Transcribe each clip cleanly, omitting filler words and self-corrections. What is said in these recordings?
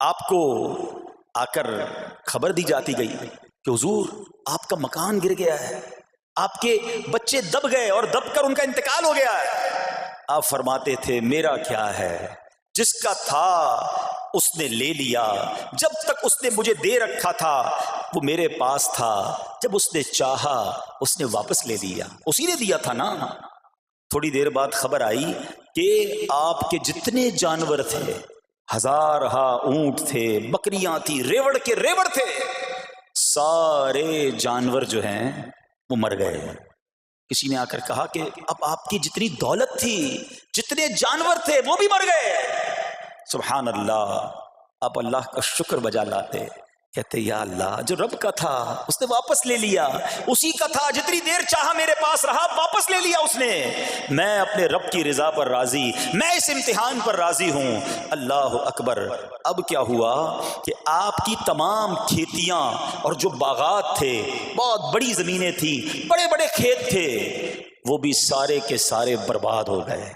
آپ کو آکر خبر دی جاتی گئی کہ حضور آپ کا مکان گر گیا ہے، آپ کے بچے دب گئے اور دب کر ان کا انتقال ہو گیا ہے۔ آپ فرماتے تھے میرا کیا ہے، جس کا تھا اس نے لے لیا، جب تک اس نے مجھے دے رکھا تھا وہ میرے پاس تھا، جب اس نے چاہا اس نے واپس لے لیا، اسی نے دیا تھا نا۔ تھوڑی دیر بعد خبر آئی کہ آپ کے جتنے جانور تھے، ہزارہا اونٹ تھے، بکریاں تھی، ریوڑ کے ریوڑ تھے، سارے جانور جو ہیں وہ مر گئے۔ کسی نے آ کر کہا کہ اب آپ کی جتنی دولت تھی، جتنے جانور تھے وہ بھی مر گئے۔ سبحان اللہ، آپ اللہ کا شکر بجا لاتے، کہتے یا اللہ جو رب کا تھا اس نے واپس لے لیا، اسی کا تھا جتنی دیر چاہا میرے پاس رہا، واپس لے لیا اس نے۔ میں اپنے رب کی رضا پر راضی، میں اس امتحان پر راضی ہوں۔ اللہ اکبر۔ اب کیا ہوا کہ آپ کی تمام کھیتیاں اور جو باغات تھے، بہت بڑی زمینیں تھیں، بڑے بڑے کھیت تھے، وہ بھی سارے کے سارے برباد ہو گئے۔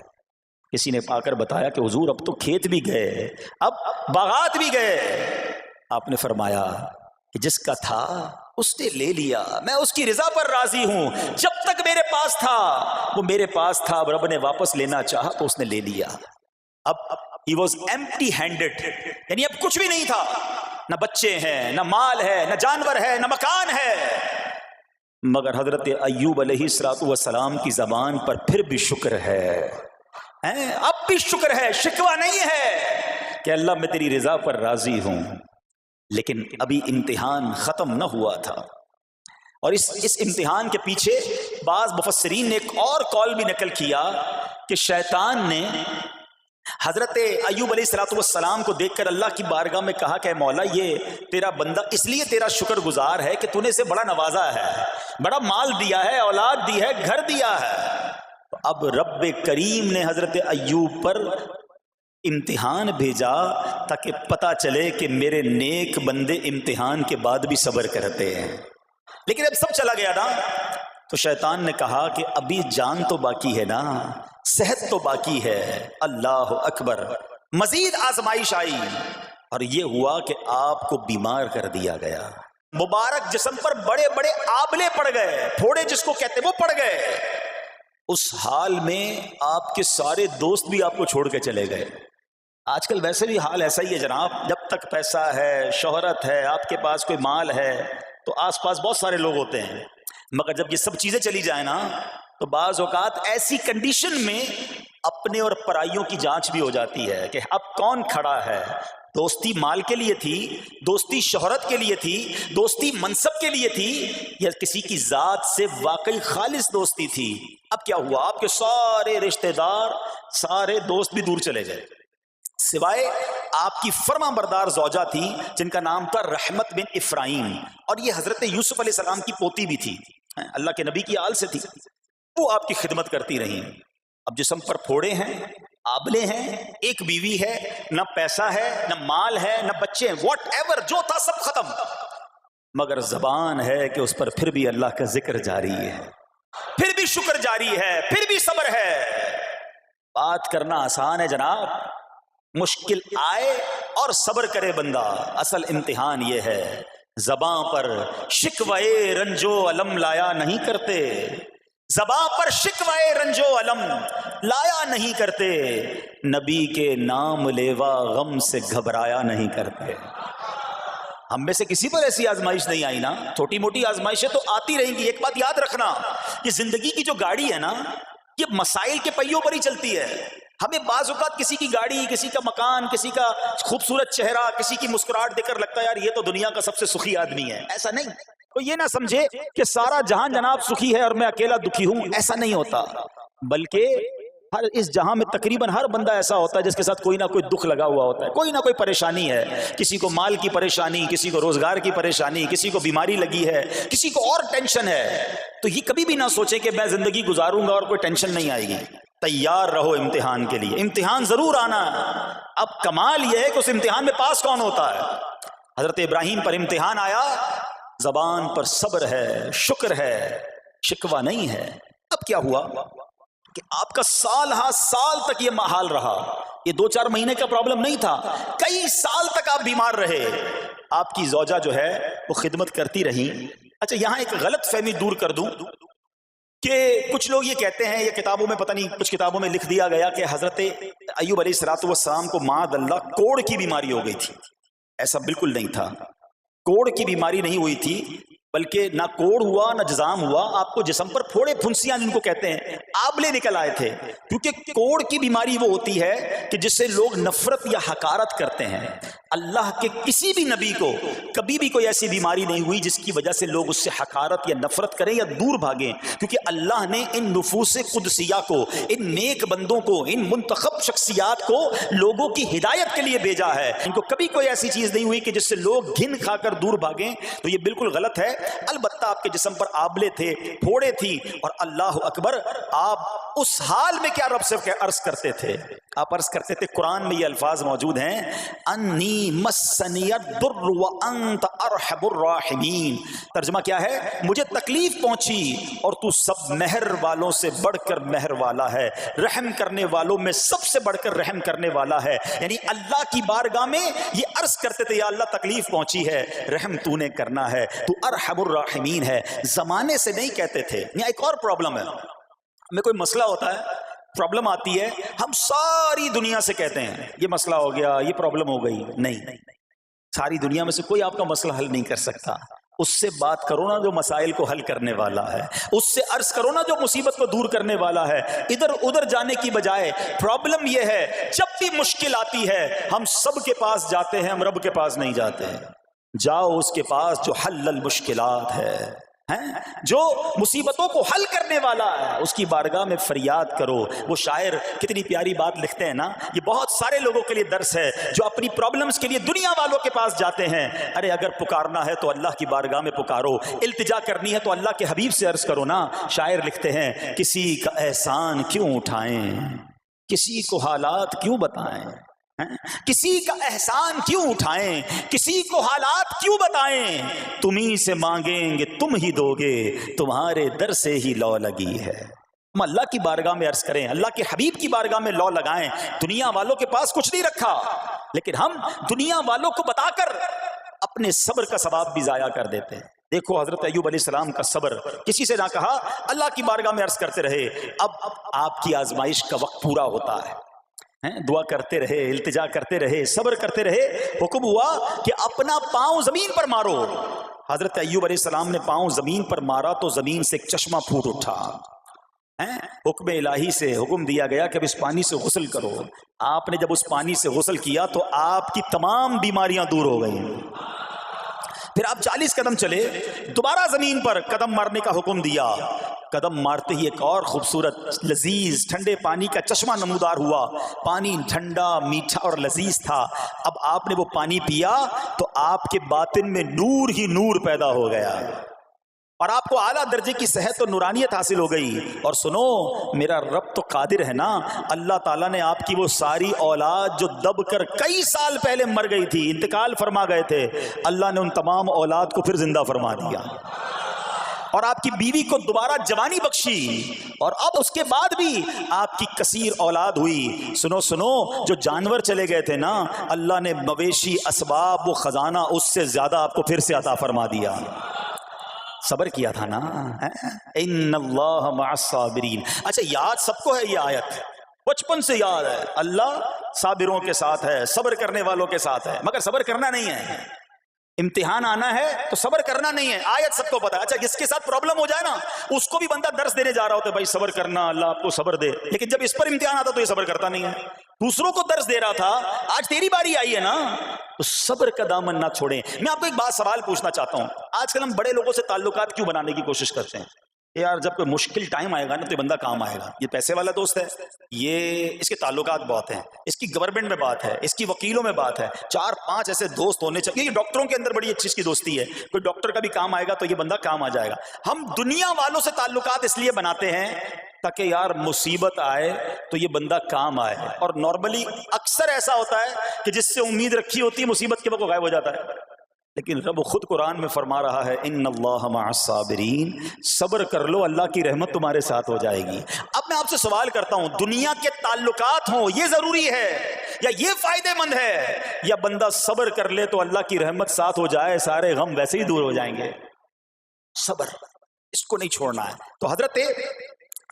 کسی نے پا کر بتایا کہ حضور اب تو کھیت بھی گئے، اب باغات بھی گئے۔ آپ نے فرمایا کہ جس کا تھا اس نے لے لیا، میں اس کی رضا پر راضی ہوں، جب تک میرے پاس تھا وہ میرے پاس تھا، اب رب نے واپس لینا چاہا تو اس نے لے لیا۔ اب he was empty handed، یعنی اب کچھ بھی نہیں تھا، نہ بچے ہیں، نہ مال ہے، نہ جانور ہے، نہ مکان ہے۔ مگر حضرت ایوب علیہ السلام کی زبان پر پھر بھی شکر ہے، اب بھی شکر ہے، شکوہ نہیں ہے کہ اللہ میں تیری رضا پر راضی ہوں۔ لیکن ابھی امتحان ختم نہ ہوا تھا، اور اس امتحان کے پیچھے بعض مفسرین نے ایک اور قول بھی نقل کیا کہ شیطان نے حضرت ایوب علیہ السلام کو دیکھ کر اللہ کی بارگاہ میں کہا کہ اے مولا یہ تیرا بندہ اس لیے تیرا شکر گزار ہے کہ تو نے اسے بڑا نوازا ہے، بڑا مال دیا ہے، اولاد دی ہے، گھر دیا ہے۔ اب رب کریم نے حضرت ایوب پر امتحان بھیجا تاکہ پتہ چلے کہ میرے نیک بندے امتحان کے بعد بھی صبر کرتے ہیں۔ لیکن اب سب چلا گیا نا، تو شیطان نے کہا کہ ابھی جان تو باقی ہے نا، صحت تو باقی ہے۔ اللہ اکبر۔ مزید آزمائش آئی اور یہ ہوا کہ آپ کو بیمار کر دیا گیا، مبارک جسم پر بڑے بڑے آبلے پڑ گئے، پھوڑے جس کو کہتے وہ پڑ گئے۔ اس حال میں آپ کے سارے دوست بھی آپ کو چھوڑ کے چلے گئے۔ آج کل ویسے بھی حال ایسا ہی ہے جناب، جب تک پیسہ ہے، شہرت ہے، آپ کے پاس کوئی مال ہے تو آس پاس بہت سارے لوگ ہوتے ہیں، مگر جب یہ سب چیزیں چلی جائیں نا تو بعض اوقات ایسی کنڈیشن میں اپنے اور پرائیوں کی جانچ بھی ہو جاتی ہے کہ اب کون کھڑا ہے۔ دوستی مال کے لیے تھی، دوستی شہرت کے لیے تھی، دوستی منصب کے لیے تھی، یا کسی کی ذات سے واقعی خالص دوستی تھی؟ اب کیا ہوا، آپ کے سارے رشتہ دار، سارے دوست بھی دور چلے گئے، سوائے آپ کی فرما بردار زوجہ تھی جن کا نام تھا رحمت بن افراہیم، اور یہ حضرت یوسف علیہ السلام کی پوتی بھی تھی، اللہ کے نبی کی آل سے تھی، وہ آپ کی خدمت کرتی رہی۔ اب جسم پر پھوڑے ہیں، آبلے ہیں، ایک بیوی ہے، نہ پیسہ ہے، نہ مال ہے، نہ بچے ہیں، واٹ ایور جو تھا سب ختم، مگر زبان ہے کہ اس پر پھر بھی اللہ کا ذکر جاری ہے، پھر بھی شکر جاری ہے، پھر بھی صبر ہے۔ بات کرنا آسان ہے جناب، مشکل آئے اور صبر کرے بندہ، اصل امتحان یہ ہے۔ زباں پر شکوائے رنجو علم لایا نہیں کرتے، زباں پر شکوائے رنجو علم لایا نہیں کرتے، نبی کے نام لیوا غم سے گھبرایا نہیں کرتے۔ ہم میں سے کسی پر ایسی آزمائش نہیں آئی نا، چھوٹی موٹی آزمائشیں تو آتی رہیں گی۔ ایک بات یاد رکھنا، یہ زندگی کی جو گاڑی ہے نا، یہ مسائل کے پہیوں پر ہی چلتی ہے۔ ہمیں بعض اوقات کسی کی گاڑی، کسی کا مکان، کسی کا خوبصورت چہرہ، کسی کی مسکراہٹ دیکھ کر لگتا ہے یار یہ تو دنیا کا سب سے سخی آدمی ہے۔ ایسا نہیں، تو یہ نہ سمجھے کہ سارا جہان جناب سخی ہے اور میں اکیلا دکھی ہوں، ایسا نہیں ہوتا، بلکہ ہر اس جہاں میں تقریباً ہر بندہ ایسا ہوتا ہے جس کے ساتھ کوئی نہ کوئی دکھ لگا ہوا ہوتا ہے، کوئی نہ کوئی پریشانی ہے، کسی کو مال کی پریشانی، کسی کو روزگار کی پریشانی، کسی کو بیماری لگی ہے، کسی کو اور ٹینشن ہے۔ تو یہ کبھی بھی نہ سوچے کہ میں زندگی گزاروں گا اور کوئی ٹینشن نہیں آئے گی۔ تیار رہو امتحان کے لیے، امتحان ضرور آنا ہے۔ اب کمال یہ ہے کہ اس امتحان میں پاس کون ہوتا ہے۔ حضرت ابراہیم پر امتحان آیا، زبان پر صبر ہے، شکر ہے، شکوہ نہیں ہے۔ اب کیا ہوا کہ آپ کا سال ہا سال تک یہ محال رہا، یہ 2-4 مہینے کا پرابلم نہیں تھا، کئی سال تک آپ بیمار رہے، آپ کی زوجہ جو ہے وہ خدمت کرتی رہی۔ اچھا یہاں ایک غلط فہمی دور کر دوں کہ کچھ لوگ یہ کہتے ہیں، یہ کتابوں میں پتہ نہیں کچھ کتابوں میں لکھ دیا گیا کہ حضرت ایوب علیہ الصلوۃ والسلام کو معاذ اللہ کوڑ کی بیماری ہو گئی تھی۔ ایسا بالکل نہیں تھا، کوڑ کی بیماری نہیں ہوئی تھی، بلکہ نہ کوڑ ہوا نہ جزام ہوا، آپ کو جسم پر پھوڑے پھنسیاں جن کو کہتے ہیں آبلے نکل آئے تھے، کیونکہ کوڑ کی بیماری وہ ہوتی ہے کہ جس سے لوگ نفرت یا حقارت کرتے ہیں۔ اللہ کے کسی بھی نبی کو کبھی بھی کوئی ایسی بیماری نہیں ہوئی جس کی وجہ سے لوگ اس سے حقارت یا نفرت کریں یا دور بھاگیں، کیونکہ اللہ نے ان نفوس قدسیہ کو، ان نیک بندوں کو، ان منتخب شخصیات کو لوگوں کی ہدایت کے لیے بھیجا ہے۔ ان کو کبھی کوئی ایسی چیز نہیں ہوئی کہ جس سے لوگ گھن کھا کر دور بھاگیں، تو یہ بالکل غلط ہے۔ البتہ آپ کے جسم پر آبلے تھے، پھوڑے تھی، اور اللہ اکبر، آپ اس حال میں کیا رب سے عرض کرتے تھے؟ آپ عرض کرتے تھے، قرآن میں یہ الفاظ موجود ہیں، انی مسنی الضر وانت ارحم الراحمین۔ ترجمہ کیا ہے؟ مجھے تکلیف پہنچی اور تو سب مہر والوں سے بڑھ کر مہر والا ہے، رحم کرنے والوں میں سب سے بڑھ کر رحم کرنے والا ہے۔ یعنی اللہ کی بارگاہ میں یہ عرض کرتے تھے، یا اللہ تکلیف پہنچی ہے، رحم تو نے کرنا ہے، تو ارحم الراحمین ہے۔ زمانے سے نہیں کہتے تھے۔ یہاں ایک اور پرابلم ہے، ہمیں کوئی مسئلہ ہوتا ہے، پرابلم آتی ہے، ہم ساری دنیا سے کہتے ہیں یہ مسئلہ ہو گیا، یہ پرابلم ہو گئی۔ نہیں، ساری دنیا میں سے کوئی آپ کا مسئلہ حل نہیں کر سکتا۔ اس سے بات کرو نا جو مسائل کو حل کرنے والا ہے، اس سے عرض کرو نا جو مصیبت کو دور کرنے والا ہے۔ ادھر ادھر جانے کی بجائے پرابلم یہ ہے، جب بھی مشکل آتی ہے ہم سب کے پاس جاتے ہیں، ہم رب کے پاس نہیں جاتے ہیں۔ جاؤ اس کے پاس جو حل المشکلات ہے، جو مصیبتوں کو حل کرنے والا ہے، اس کی بارگاہ میں فریاد کرو۔ وہ شاعر کتنی پیاری بات لکھتے ہیں نا، یہ بہت سارے لوگوں کے لیے درس ہے جو اپنی پرابلمز کے لیے دنیا والوں کے پاس جاتے ہیں۔ ارے اگر پکارنا ہے تو اللہ کی بارگاہ میں پکارو، التجا کرنی ہے تو اللہ کے حبیب سے عرض کرو نا۔ شاعر لکھتے ہیں، کسی کا احسان کیوں اٹھائیں، کسی کو حالات کیوں بتائیں، کسی کا احسان کیوں اٹھائیں، کسی کو حالات کیوں بتائیں، تمہیں سے مانگیں گے تم ہی دو گے، تمہارے در سے ہی لو لگی ہے۔ ہم اللہ کی بارگاہ میں عرض کریں، اللہ کے حبیب کی بارگاہ میں لو لگائیں۔ دنیا والوں کے پاس کچھ نہیں رکھا، لیکن ہم دنیا والوں کو بتا کر اپنے صبر کا ثواب بھی ضائع کر دیتے ہیں۔ دیکھو حضرت ایوب علیہ السلام کا صبر، کسی سے نہ کہا، اللہ کی بارگاہ میں عرض کرتے رہے۔ اب آپ کی آزمائش کا وقت پورا ہوتا ہے، دعا کرتے رہے، التجا کرتے رہے، صبر کرتے رہے۔ حکم ہوا کہ اپنا پاؤں زمین پر مارو۔ حضرت ایوب علیہ السلام نے پاؤں زمین پر مارا تو زمین سے ایک چشمہ پھوٹ اٹھا۔ حکم الہی سے حکم دیا گیا کہ اب اس پانی سے غسل کرو۔ آپ نے جب اس پانی سے غسل کیا تو آپ کی تمام بیماریاں دور ہو گئیں۔ پھر آپ 40 قدم چلے، دوبارہ زمین پر قدم مارنے کا حکم دیا۔ قدم مارتے ہی ایک اور خوبصورت لذیذ ٹھنڈے پانی کا چشمہ نمودار ہوا۔ پانی ٹھنڈا، میٹھا اور لذیذ تھا۔ اب آپ نے وہ پانی پیا تو آپ کے باطن میں نور ہی نور پیدا ہو گیا، اور آپ کو اعلیٰ درجے کی صحت اور نورانیت حاصل ہو گئی۔ اور سنو، میرا رب تو قادر ہے نا، اللہ تعالیٰ نے آپ کی وہ ساری اولاد جو دب کر کئی سال پہلے مر گئی تھی، انتقال فرما گئے تھے، اللہ نے ان تمام اولاد کو پھر زندہ فرما دیا، اور آپ کی بیوی کو دوبارہ جوانی بخشی، اور اب اس کے بعد بھی آپ کی کثیر اولاد ہوئی۔ سنو سنو، جو جانور چلے گئے تھے نا، اللہ نے مویشی، اسباب، وہ خزانہ اس سے زیادہ آپ کو پھر سے عطا فرما دیا۔ صبر کیا تھا نا، ان اللہ مع الصابرین۔ اچھا یاد سب کو ہے یہ آیت، بچپن سے یاد ہے، اللہ صابروں کے ساتھ ہے، صبر کرنے والوں کے ساتھ ہے، مگر صبر کرنا نہیں ہے۔ امتحان آنا ہے تو صبر کرنا نہیں ہے، آیت سب کو پتا ہے۔ اچھا جس کے ساتھ پرابلم ہو جائے نا، اس کو بھی بندہ درس دینے جا رہا ہوتا ہے، بھائی صبر کرنا، اللہ آپ کو صبر دے، لیکن جب اس پر امتحان آتا تو یہ صبر کرتا نہیں ہے۔ دوسروں کو درس دے رہا تھا، آج تیری باری آئی ہے نا، تو صبر کا دامن نہ چھوڑیں۔ میں آپ کو ایک بات سوال پوچھنا چاہتا ہوں، آج کل ہم بڑے لوگوں سے تعلقات کیوں بنانے کی کوشش کرتے ہیں؟ یار جب کوئی مشکل ٹائم آئے گا نا تو یہ بندہ کام آئے گا، یہ پیسے والا دوست ہے، یہ اس کے تعلقات بہت ہیں، اس کی گورنمنٹ میں بات ہے، اس کی وکیلوں میں بات ہے، 4-5 ایسے دوست ہونے چاہیے۔ یہ ڈاکٹروں کے اندر بڑی اچھی اس کی دوستی ہے، کوئی ڈاکٹر کا بھی کام آئے گا تو یہ بندہ کام آ جائے گا۔ ہم دنیا والوں سے تعلقات اس لیے بناتے ہیں تاکہ یار مصیبت آئے تو یہ بندہ کام آئے، اور نارملی اکثر ایسا ہوتا ہے کہ جس سے امید رکھی ہوتی ہے مصیبت کے وقت غائب ہو جاتا ہے۔ لیکن رب خود قرآن میں فرما رہا ہے ان اللہ مع الصابرین، صبر کر لو اللہ کی رحمت تمہارے ساتھ ہو جائے گی۔ اب میں آپ سے سوال کرتا ہوں، دنیا کے تعلقات ہوں یہ ضروری ہے یا یہ فائدہ مند ہے، یا بندہ صبر کر لے تو اللہ کی رحمت ساتھ ہو جائے، سارے غم ویسے ہی دور ہو جائیں گے؟ صبر، اس کو نہیں چھوڑنا ہے۔ تو حضرت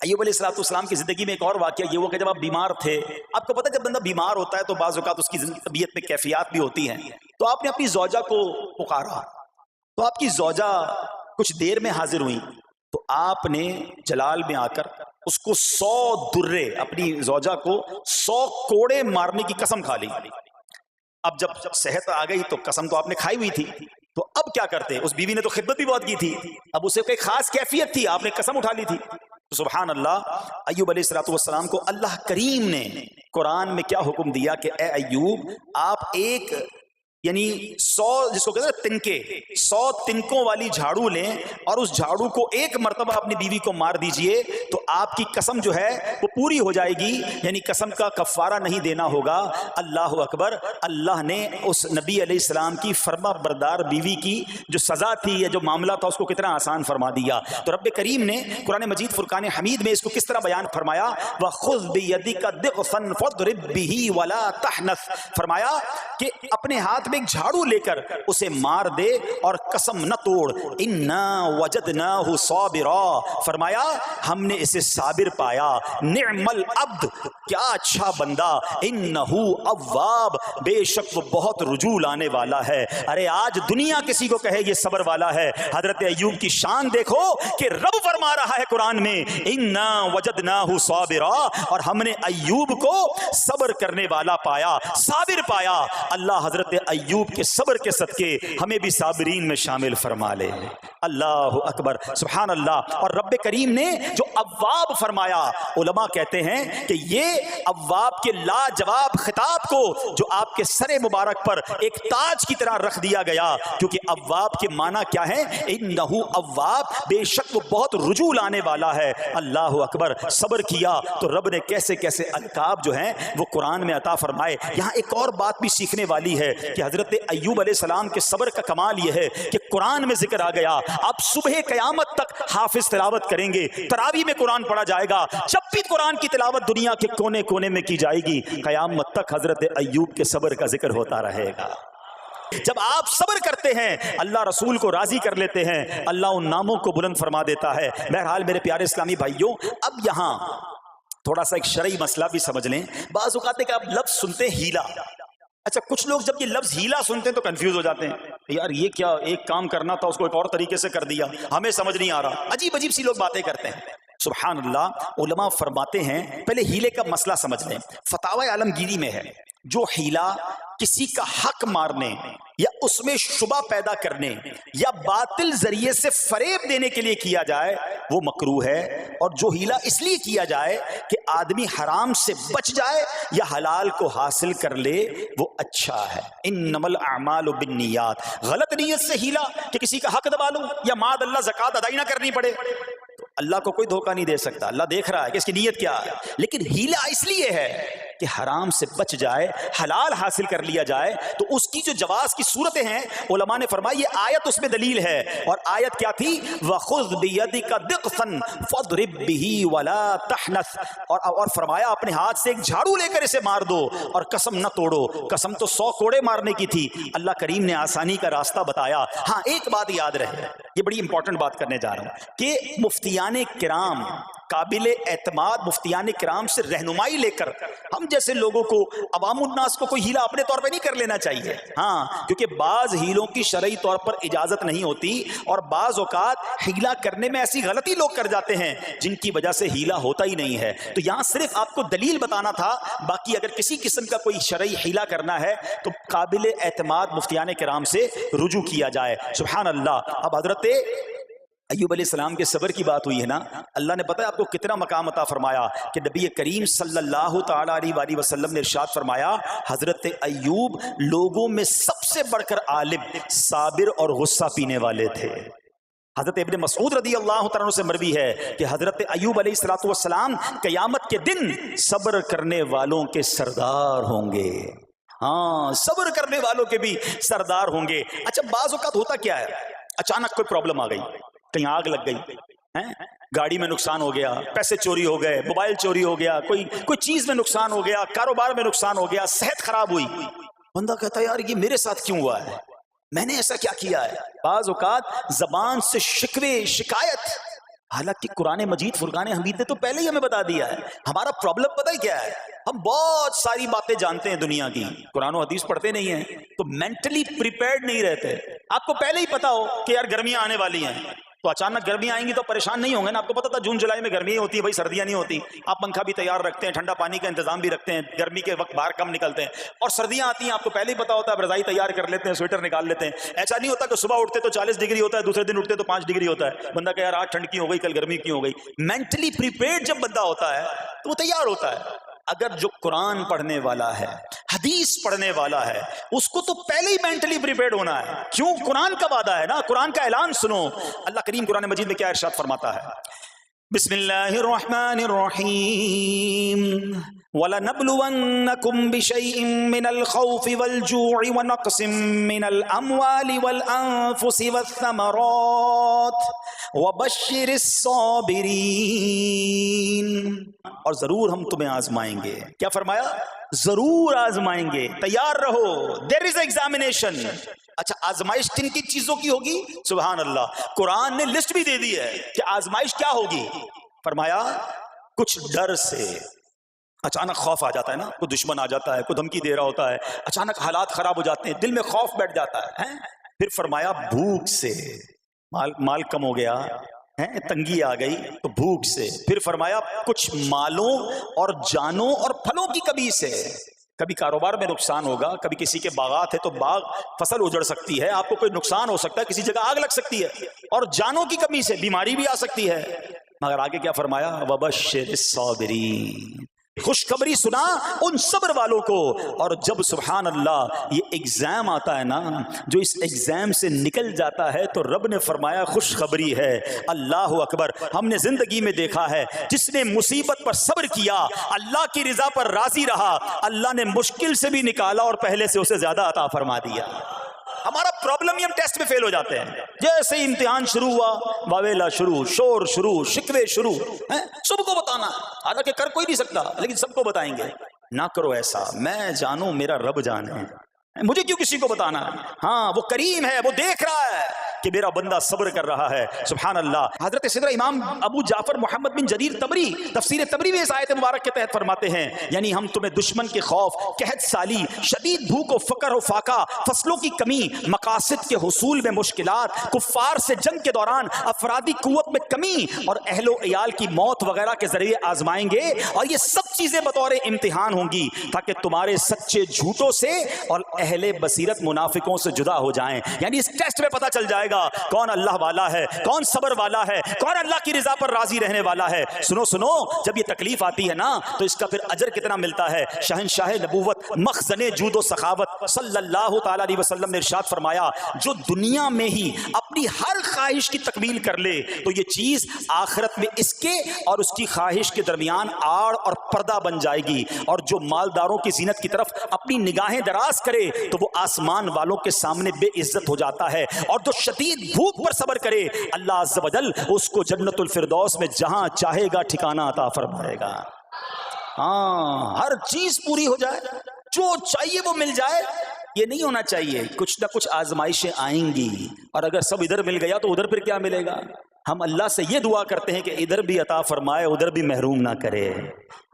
ایوب علیہ السلام کی زندگی میں ایک اور واقعہ یہ ہوا کہ جب آپ بیمار تھے، آپ کو پتہ جب بندہ بیمار ہوتا ہے تو بعض اوقات اس کی طبیعت میں کیفیات بھی ہوتی ہیں، تو آپ نے اپنی زوجہ کو پکارا، تو آپ کی زوجہ کچھ دیر میں حاضر ہوئی، تو آپ نے جلال میں آ کر اس کو 100 درے، اپنی زوجہ کو 100 کوڑے مارنے کی قسم کھا لی۔ اب جب صحت آ گئی تو قسم تو آپ نے کھائی ہوئی تھی، تو اب کیا کرتے؟ اس بیوی نے تو خدمت بھی بہت کی تھی، اب اسے کوئی خاص کیفیت تھی، آپ نے قسم اٹھا لی تھی۔ سبحان اللہ، ایوب علیہ السلام کو اللہ کریم نے قرآن میں کیا حکم دیا کہ اے ایوب، آپ ایک یعنی 100 جس کو کہتے ہیں تنکے، 100 تنکوں والی جھاڑو لیں اور اس جھاڑو کو ایک مرتبہ اپنی بیوی کو مار دیجئے تو آپ کی قسم جو ہے وہ پوری ہو جائے گی، یعنی قسم کا کفارہ نہیں دینا ہوگا۔ اللہ اکبر، اللہ نے اس نبی علیہ السلام کی فرما بردار بیوی کی جو سزا تھی یا جو معاملہ تھا اس کو کتنا آسان فرما دیا۔ تو رب کریم نے قرآن مجید فرقان حمید میں اس کو کس طرح بیان فرمایا، وَخُذْ بِيَدِكَ ضِغْثًا فَاضْرِب بِهِ وَلَا تَحْنَثْ، فرمایا کہ اپنے ہاتھ ایک جھاڑو لے کر اسے مار دے اور قسم نہ توڑ، اِنَّا وَجَدْنَاهُ صَابِرًا، فرمایا ہم نے اسے صابر پایا، نعم العبد، کیا اچھا بندہ، اِنَّهُ اواب، بے شک وہ بہت رجوع لانے والا ہے۔ ارے آج دنیا کسی کو کہے یہ صبر والا ہے، حضرت ایوب کی شان دیکھو کہ رب فرما رہا ہے قرآن میں اِنَّا وَجَدْنَاهُ صَابِرًا، اور ہم نے ایوب کو صبر کرنے والا پایا، صابر پایا۔ اللہ حضرت ایوب کے صبر کے صدقے ہمیں بھی صابرین میں شامل فرما لے۔ اللہ اکبر، سبحان اللہ۔ اور رب کریم نے جو اواب فرمایا، علماء کہتے ہیں کہ یہ اواب کے لاجواب خطاب کو جو آپ کے سر مبارک پر ایک تاج کی طرح رکھ دیا گیا، کیونکہ اواب کے معنی کیا ہے؟ انہو اواب، بے شک وہ بہت رجوع لانے والا ہے۔ اللہ اکبر، صبر کیا تو رب نے کیسے کیسے القاب جو ہیں وہ قرآن میں عطا فرمائے۔ یہاں ایک اور بات بھی سیکھنے والی ہے کہ حضرت ایوب علیہ السلام کے صبر کا کمال یہ ہے کہ قرآن میں ذکر آ گیا، آپ صبح قیامت تک حافظ تلاوت کریں گے، تراویح میں قرآن پڑھا جائے گا، جب بھی قرآن کی تلاوت دنیا کے کونے کونے میں کی جائے گی، قیامت تک حضرت ایوب کے صبر کا ذکر ہوتا رہے گا۔ جب آپ صبر کرتے ہیں اللہ رسول کو راضی کر لیتے ہیں، اللہ ان ناموں کو بلند فرما دیتا ہے۔ بہرحال میرے پیارے اسلامی بھائیوں، اب یہاں تھوڑا سا ایک شرعی مسئلہ بھی سمجھ لیں۔ بعض اوقات ہے کہ آپ لفظ سنتے ہیں ہیلا، اچھا کچھ لوگ جب یہ لفظ ہیلا سنتے ہیں تو کنفیوز ہو جاتے ہیں، یار یہ کیا، ایک کام کرنا تھا اس کو ایک اور طریقے سے کر دیا، ہمیں سمجھ نہیں آ رہا، عجیب عجیب سی لوگ باتیں کرتے ہیں۔ سبحان اللہ، علماء فرماتے ہیں پہلے ہیلے کا مسئلہ سمجھ لیں۔ فتاوی عالمگیری میں ہے جو ہیلا کسی کا حق مارنے یا اس میں شبہ پیدا کرنے یا باطل ذریعے سے فریب دینے کے لیے کیا جائے وہ مکروہ ہے، اور جو ہیلا اس لیے کیا جائے کہ آدمی حرام سے بچ جائے یا حلال کو حاصل کر لے وہ اچھا ہے۔ انما الاعمال بالنیات، غلط نیت سے ہیلا کہ کسی کا حق دبا لوں یا معاذ اللہ زکوٰۃ ادائی نہ کرنی پڑے، تو اللہ کو کوئی دھوکہ نہیں دے سکتا، اللہ دیکھ رہا ہے کہ اس کی نیت کیا ہے۔ لیکن ہیلا اس لیے ہے کہ حرام سے بچ جائے، حلال حاصل کر لیا جائے، تو اس کی جو جواز کی صورتیں ہیں علماء نے فرمایا یہ آیت اس میں دلیل ہے، اور آیت کیا تھی؟ وَخُذْ بِيَدِكَ ضِغْثًا فَاضْرِب بِهِ وَلَا تَحْنَثْ، اور فرمایا اپنے ہاتھ سے ایک جھاڑو لے کر اسے مار دو اور قسم نہ توڑو۔ قسم تو 100 کوڑے مارنے کی تھی، اللہ کریم نے آسانی کا راستہ بتایا۔ ہاں ایک بات یاد رہے، یہ بڑی امپورٹنٹ بات کرنے جا رہا ہوں کہ مفتیان کرام، قابل اعتماد مفتیان کرام سے رہنمائی لے کر ہم جیسے لوگوں کو، عوام الناس کو کوئی ہیلا اپنے طور پہ نہیں کر لینا چاہیے۔ ہاں، کیونکہ بعض ہیلوں کی شرعی طور پر اجازت نہیں ہوتی، اور بعض اوقات ہیلا کرنے میں ایسی غلطی لوگ کر جاتے ہیں جن کی وجہ سے ہیلا ہوتا ہی نہیں ہے۔ تو یہاں صرف آپ کو دلیل بتانا تھا، باقی اگر کسی قسم کا کوئی شرعی ہیلا کرنا ہے تو قابل اعتماد مفتیان کرام سے رجوع کیا جائے۔ سبحان اللہ۔ اب حضرت ایوب علیہ السلام کے صبر کی بات ہوئی ہے نا، اللہ نے پتہ ہے آپ کو کتنا مقام عطا فرمایا کہ نبی کریم صلی اللہ تعالی علیہ وآلہ وسلم نے ارشاد فرمایا حضرت ایوب لوگوں میں سب سے بڑھ کر عالم، صابر اور غصہ پینے والے تھے۔ حضرت ابن مسعود رضی اللہ تعالیٰ عنہ سے مروی ہے کہ حضرت ایوب علیہ السلام قیامت کے دن صبر کرنے والوں کے سردار ہوں گے۔ ہاں صبر کرنے والوں کے بھی سردار ہوں گے. اچھا بعض اوقات ہوتا کیا ہے, اچانک کوئی پرابلم آ گئی, کہیں آگ لگ گئی, گاڑی میں نقصان ہو گیا, پیسے چوری ہو گئے, موبائل چوری ہو گیا, کوئی چیز میں نقصان ہو گیا, کاروبار میں نقصان ہو گیا, صحت خراب ہوئی. بندہ کہتا ہے یار یہ میرے ساتھ کیوں ہوا ہے, میں نے ایسا کیا کیا ہے. بعض اوقات زبان سے شکوے شکایت, حالانکہ قرآن مجید فرقان حمید نے تو پہلے ہی ہمیں بتا دیا ہے. ہمارا پرابلم پتہ ہی کیا ہے, ہم بہت ساری باتیں جانتے ہیں دنیا کی, قرآن و حدیث پڑھتے نہیں ہیں, تو مینٹلی پریپیئرڈ نہیں رہتے. آپ کو پہلے ہی پتا ہو کہ یار گرمیاں آنے والی ہیں, تو اچانک گرمیاں آئیں گی تو پریشان نہیں ہوں گے نا. آپ کو پتا تھا جون جولائی میں گرمی ہوتی ہے, بھائی سردیاں نہیں ہوتی. آپ پنکھا بھی تیار رکھتے ہیں, ٹھنڈا پانی کا انتظام بھی رکھتے ہیں, گرمی کے وقت باہر کم نکلتے ہیں. اور سردیاں آتی ہیں آپ کو پہلے ہی پتا ہوتا ہے, رضائی تیار کر لیتے ہیں, سویٹر نکال لیتے ہیں. ایسا نہیں ہوتا کہ صبح اٹھتے تو 40 ڈگری ہوتا ہے, دوسرے دن اٹھتے تو 5 ڈگری ہوتا ہے. بندہ کہ یار آج ٹھنڈ کی ہو گئی, کل گرمی کی ہو گئی. مینٹلی پریپیئرڈ جب بندہ ہوتا ہے تو وہ تیار ہوتا ہے. اگر جو قرآن پڑھنے والا ہے, حدیث پڑھنے والا ہے, اس کو تو پہلے ہی مینٹلی پریپیئرڈ ہونا ہے. کیوں؟ قرآن کا وعدہ ہے نا, قرآن کا اعلان سنو. اللہ کریم قرآن مجید میں کیا ارشاد فرماتا ہے, بسم اللہ الرحمن الرحیم, وَلَنَبْلُوَنَّكُمْ بِشَيْءٍ مِّنَ الْخَوْفِ وَالْجُوعِ وَنَقْصٍ مِّنَ الْأَمْوَالِ وَالْأَنفُسِ وَالثَّمَرَاتِ وَبَشِّرِ الصَّابِرِينَ. اور ضرور ہم تمہیں آزمائیں گے. کیا فرمایا؟ ضرور آزمائیں گے, تیار رہو. دیر از ایگزامینیشن. اچھا آزمائش کن کن چیزوں کی ہوگی؟ سبحان اللہ, قرآن نے لسٹ بھی دے دی ہے کہ آزمائش کیا ہوگی. فرمایا کچھ ڈر سے, اچانک خوف آ جاتا ہے نا, کوئی دشمن آ جاتا ہے, کوئی دھمکی دے رہا ہوتا ہے, اچانک حالات خراب ہو جاتے ہیں, دل میں خوف بیٹھ جاتا ہے. پھر فرمایا بھوک سے, مال کم ہو گیا, تنگی آ گئی تو بھوک سے. پھر فرمایا کچھ مالوں اور جانوں اور پھلوں کی کمی سے. کبھی کاروبار میں نقصان ہوگا, کبھی کسی کے باغات ہے تو باغ فصل اجڑ سکتی ہے, آپ کو کوئی نقصان ہو سکتا ہے, کسی جگہ آگ لگ سکتی ہے, اور جانوں کی کمی سے بیماری بھی آ سکتی ہے. مگر آگے کیا فرمایا, وَبَشِّرِ الصَّابِرِينَ, خوشخبری سنا ان صبر والوں کو. اور جب سبحان اللہ یہ ایگزام آتا ہے نا, جو اس ایگزام سے نکل جاتا ہے, تو رب نے فرمایا خوشخبری ہے. اللہ اکبر. ہم نے زندگی میں دیکھا ہے جس نے مصیبت پر صبر کیا, اللہ کی رضا پر راضی رہا, اللہ نے مشکل سے بھی نکالا اور پہلے سے اسے زیادہ عطا فرما دیا. ہمارا پرابلم ہی ہم ٹیسٹ میں فیل ہو جاتے ہیں. جیسے ہی امتحان شروع ہوا, واویلا شروع, شور شروع, شکوے شروع, سب کو بتانا. حالانکہ کر کوئی نہیں سکتا, لیکن سب کو بتائیں گے. نہ کرو ایسا, میں جانوں میرا رب جانے, مجھے کیوں کسی کو بتانا ہے. ہاں وہ کریم ہے, وہ دیکھ رہا ہے کہ میرا بندہ صبر کر رہا ہے. سبحان اللہ. حضرت سیدنا امام ابو جعفر محمد بن جریر طبری تفسیر طبری میں اس آیت مبارک کے تحت فرماتے ہیں, یعنی ہم تمہیں دشمن کے خوف, قحط سالی, شدید بھوک و فقر و فاقہ, فصلوں کی کمی, مقاصد کے حصول میں مشکلات, کفار سے جنگ کے دوران افرادی قوت میں کمی, اور اہل و عیال کی موت وغیرہ کے ذریعے آزمائیں گے. اور یہ سب چیزیں بطور امتحان ہوں گی تاکہ تمہارے سچے جھوٹوں سے اور اہل بصیرت منافقوں سے جدا ہو جائیں. یعنی اس ٹیسٹ میں پتہ چل جائے گا کون اللہ والا ہے, کون صبر والا ہے, کون اللہ کی رضا پر راضی رہنے والا ہے. سنو سنو, جب یہ تکلیف آتی ہے نا تو اس کا پھر اجر کتنا ملتا ہے. شہنشاہ نبوت, مخزن جود و سخاوت صلی اللہ تعالی علیہ وسلم نے ارشاد فرمایا, جو دنیا میں ہی اپنی ہر خواہش کی تکمیل کر لے تو یہ چیز آخرت میں اس کے اور اس کی خواہش کے درمیان آڑ اور پردہ بن جائے گی. اور جو مالداروں کی زینت کی طرف اپنی نگاہیں دراز کرے تو وہ آسمان والوں کے سامنے بے عزت ہو جاتا ہے. اور جو شدید بھوک پر صبر کرے, اللہ عز و جل اس کو جنت الفردوس میں جہاں چاہے گا ٹھکانہ عطا فرمائے گا. ہاں ہر چیز پوری ہو جائے, جو چاہیے وہ مل جائے, یہ نہیں ہونا چاہیے. کچھ نہ کچھ آزمائشیں آئیں گی, اور اگر سب ادھر مل گیا تو ادھر پھر کیا ملے گا. ہم اللہ سے یہ دعا کرتے ہیں کہ ادھر بھی عطا فرمائے, ادھر بھی محروم نہ کرے.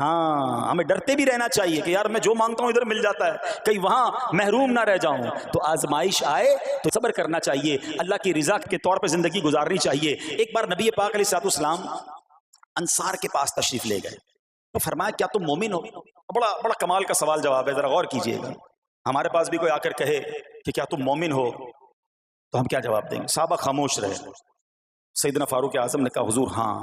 ہاں ہمیں ڈرتے بھی رہنا چاہیے کہ یار میں جو مانگتا ہوں ادھر مل جاتا ہے, کہیں وہاں محروم نہ رہ جاؤں. تو آزمائش آئے تو صبر کرنا چاہیے, اللہ کی رضا کے طور پہ زندگی گزارنی چاہیے. ایک بار نبی پاک علیہ الصلوۃ والسلام انصار کے پاس تشریف لے گئے, تو فرمایا کیا تم مومن ہو؟ بڑا بڑا کمال کا سوال جواب ہے, ذرا غور کیجئے گا. ہمارے پاس بھی کوئی آ کر کہے کہ کیا تم مومن ہو, تو ہم کیا جواب دیں گے؟ صحابہ خاموش رہے. سیدنا فاروق اعظم نے کہا حضور ہاں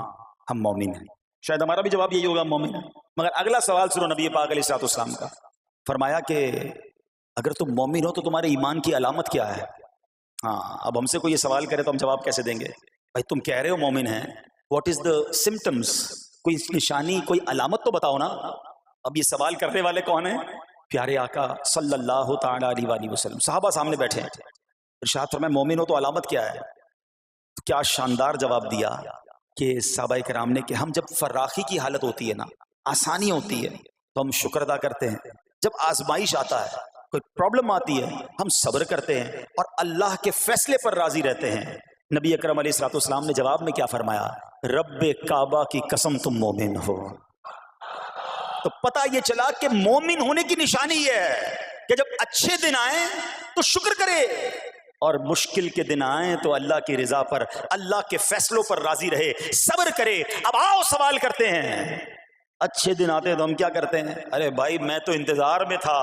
ہم مومن ہیں. شاید ہمارا بھی جواب یہی ہوگا مومن ہیں. مگر اگلا سوال سنو نبی پاک علیہ الصلوۃ والسلام کا. فرمایا کہ اگر تم مومن ہو تو تمہارے ایمان کی علامت کیا ہے؟ ہاں اب ہم سے کوئی یہ سوال کرے تو ہم جواب کیسے دیں گے؟ بھائی تم کہہ رہے ہو مومن ہیں, واٹ از دا سمٹمز, کوئی نشانی, کوئی علامت تو بتاؤ نا. اب یہ سوال کرنے والے کون ہیں؟ پیارے آقا صلی اللہ تعالی علیہ وسلم صحابہ سامنے بیٹھے ہیں، ارشاد فرمایا مومن ہو تو علامت کیا ہے؟ تو کیا شاندار جواب دیا کہ صحابہ کرام نے کہ ہم جب فراخی کی حالت ہوتی ہے نا، آسانی ہوتی ہے تو ہم شکر ادا کرتے ہیں، جب آزمائش آتا ہے، کوئی پرابلم آتی ہے، ہم صبر کرتے ہیں اور اللہ کے فیصلے پر راضی رہتے ہیں۔ نبی اکرم علیہ الصلوۃ والسلام نے جواب میں کیا فرمایا؟ رب کعبہ کی قسم تم مومن ہو۔ تو پتہ یہ چلا کہ مومن ہونے کی نشانی یہ ہے کہ جب اچھے دن آئیں تو شکر کرے اور مشکل کے دن آئیں تو اللہ کی رضا پر، اللہ کے فیصلوں پر راضی رہے، صبر کرے۔ اب آؤ سوال کرتے ہیں، اچھے دن آتے ہیں تو ہم کیا کرتے ہیں؟ ارے بھائی میں تو انتظار میں تھا،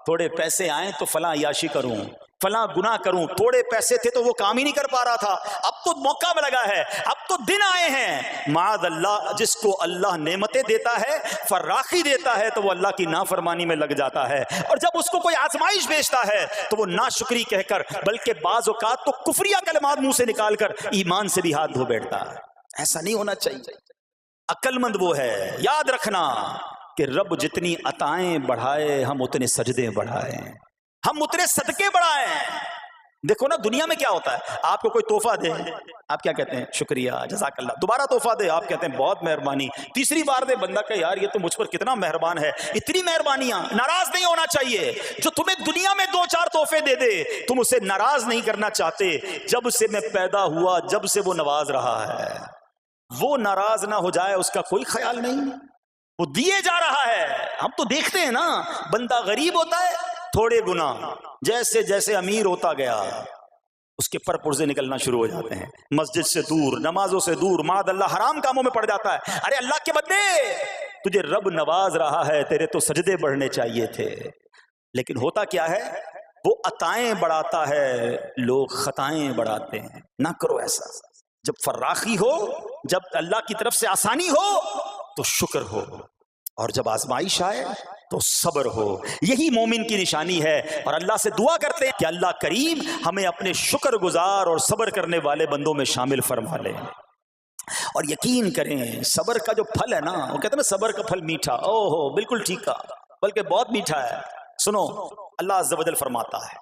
تھوڑے پیسے آئیں تو فلاں عیاشی کروں، فلاں گناہ کروں، تھوڑے پیسے تھے تو وہ کام ہی نہیں کر پا رہا تھا، اب تو موقع میں لگا ہے، اب تو دن آئے ہیں۔ معاذ اللہ، جس کو اللہ نعمتیں دیتا ہے، فراخی دیتا ہے، تو وہ اللہ کی نافرمانی میں لگ جاتا ہے، اور جب اس کو کوئی آزمائش بھیجتا ہے تو وہ ناشکری کہہ کر، بلکہ بعض اوقات تو کفریہ کلمات منہ سے نکال کر ایمان سے بھی ہاتھ دھو بیٹھتا ہے۔ ایسا نہیں ہونا چاہیے۔ عقل مند وہ ہے، یاد رکھنا کہ رب جتنی عطائیں بڑھائے ہم اتنے سجدے بڑھائیں، ہم اتنے صدقے بڑھائیں۔ دیکھو نا دنیا میں کیا ہوتا ہے، آپ کو کوئی تحفہ دے، آپ کیا کہتے ہیں؟ شکریہ، جزاک اللہ۔ دوبارہ تحفہ دے، آپ کہتے ہیں بہت مہربانی۔ تیسری بار دے، بندہ کہ یار یہ تو مجھ پر کتنا مہربان ہے۔ اتنی مہربانیاں، ناراض نہیں ہونا چاہیے۔ جو تمہیں دنیا میں 2-4 تحفے دے دے، تم اسے ناراض نہیں کرنا چاہتے۔ جب سے میں پیدا ہوا، جب سے وہ نواز رہا ہے، وہ ناراض نہ ہو جائے اس کا کوئی خیال نہیں، وہ دیے جا رہا ہے۔ ہم تو دیکھتے ہیں نا، بندہ غریب ہوتا ہے، تھوڑے گناہ، جیسے جیسے امیر ہوتا گیا اس کے پر پرزے نکلنا شروع ہو جاتے ہیں، مسجد سے دور، نمازوں سے دور، معاذ اللہ حرام کاموں میں پڑ جاتا ہے۔ ارے اللہ کے بندے، تجھے رب نواز رہا ہے، تیرے تو سجدے بڑھنے چاہیے تھے۔ لیکن ہوتا کیا ہے، وہ عطائیں بڑھاتا ہے، لوگ خطائیں بڑھاتے ہیں۔ نہ کرو ایسا۔ جب فراخی ہو، جب اللہ کی طرف سے آسانی ہو تو شکر ہو، اور جب آزمائش آئے تو صبر ہو۔ یہی مومن کی نشانی ہے، اور اللہ سے دعا کرتے ہیں کہ اللہ کریم ہمیں اپنے شکر گزار اور صبر کرنے والے بندوں میں شامل فرما لے۔ اور یقین کریں، صبر کا جو پھل ہے نا، وہ کہتے ہیں نا صبر کا پھل میٹھا، او ہو بالکل ٹھیک کہا، بلکہ بہت میٹھا ہے۔ سنو، اللہ عز و جل فرماتا ہے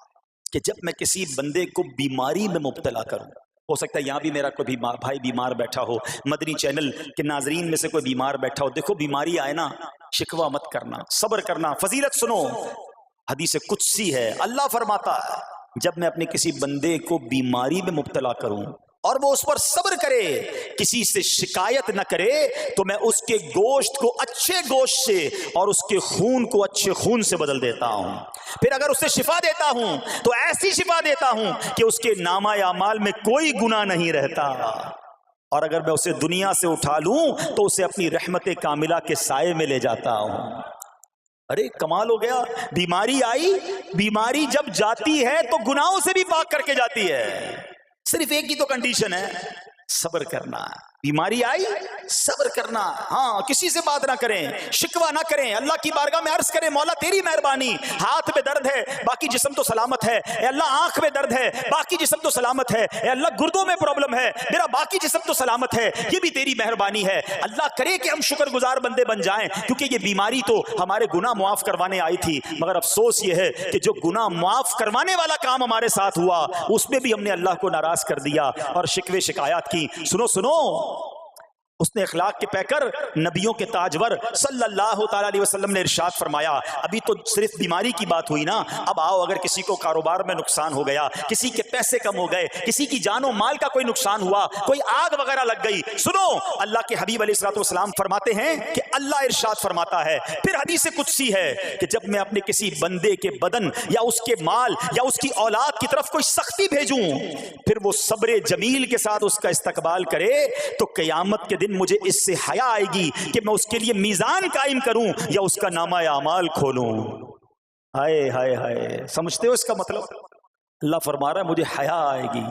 کہ جب میں کسی بندے کو بیماری میں مبتلا کروں، ہو سکتا ہے یہاں بھی میرا کوئی بھائی بیمار بیٹھا ہو، مدنی چینل کے ناظرین میں سے کوئی بیمار بیٹھا ہو، دیکھو بیماری آئے نا، شکوہ مت کرنا، صبر کرنا۔ فضیلت سنو، حدیث قدسی ہے، اللہ فرماتا ہے جب میں اپنے کسی بندے کو بیماری میں مبتلا کروں اور وہ اس پر صبر کرے، کسی سے شکایت نہ کرے، تو میں اس کے گوشت کو اچھے گوشت سے اور اس کے خون کو اچھے خون سے بدل دیتا ہوں۔ پھر اگر اسے شفا دیتا ہوں تو ایسی شفا دیتا ہوں کہ اس کے نامہ اعمال میں کوئی گناہ نہیں رہتا، اور اگر میں اسے دنیا سے اٹھا لوں تو اسے اپنی رحمت کاملہ کے سائے میں لے جاتا ہوں۔ ارے کمال ہو گیا، بیماری آئی، بیماری جب جاتی ہے تو گناہوں سے بھی پاک کر کے جاتی ہے۔ صرف ایک ہی تو کنڈیشن ہے، صبر کرنا۔ بیماری آئی، صبر کرنا، ہاں کسی سے بات نہ کریں، شکوہ نہ کریں، اللہ کی بارگاہ میں عرض کریں مولا تیری مہربانی، ہاتھ میں درد ہے باقی جسم تو سلامت ہے، اے اللہ آنکھ میں درد ہے باقی جسم تو سلامت ہے، اے اللہ گردوں میں پرابلم ہے میرا باقی جسم تو سلامت ہے، یہ بھی تیری مہربانی ہے۔ اللہ کرے کہ ہم شکر گزار بندے بن جائیں، کیونکہ یہ بیماری تو ہمارے گناہ معاف کروانے آئی تھی، مگر افسوس یہ ہے کہ جو گناہ معاف کروانے والا کام ہمارے ساتھ ہوا اس میں بھی ہم نے اللہ کو ناراض کر دیا اور شکوے شکایات کی۔ سنو سنو، اس نے اخلاق کے پیکر، نبیوں کے تاجور صلی اللہ تعالی علیہ وسلم نے ارشاد فرمایا، ابھی تو صرف بیماری کی بات ہوئی نا، اب آؤ اگر کسی کو کاروبار میں نقصان ہو گیا، کسی کے پیسے کم ہو گئے، کسی کی جان و مال کا کوئی نقصان ہوا، کوئی آگ وغیرہ لگ گئی، سنو اللہ کے حبیب علیہ الصلوۃ والسلام فرماتے ہیں کہ اللہ ارشاد فرماتا ہے، پھر حدیث قدسی ہے کہ جب میں اپنے کسی بندے کے بدن یا اس کے مال یا اس کی اولاد کی طرف کوئی سختی بھیجوں، پھر وہ صبر جمیل کے ساتھ اس کا استقبال کرے، تو قیامت کے دن مجھے اس سے حیا آئے گی کہ میں اس کے لیے میزان قائم کروں یا اس کا نامہ اعمال کھولوں۔ ہائے ہائے ہائے، سمجھتے ہو اس کا مطلب؟ اللہ فرما رہا ہے مجھے حیا آئے گی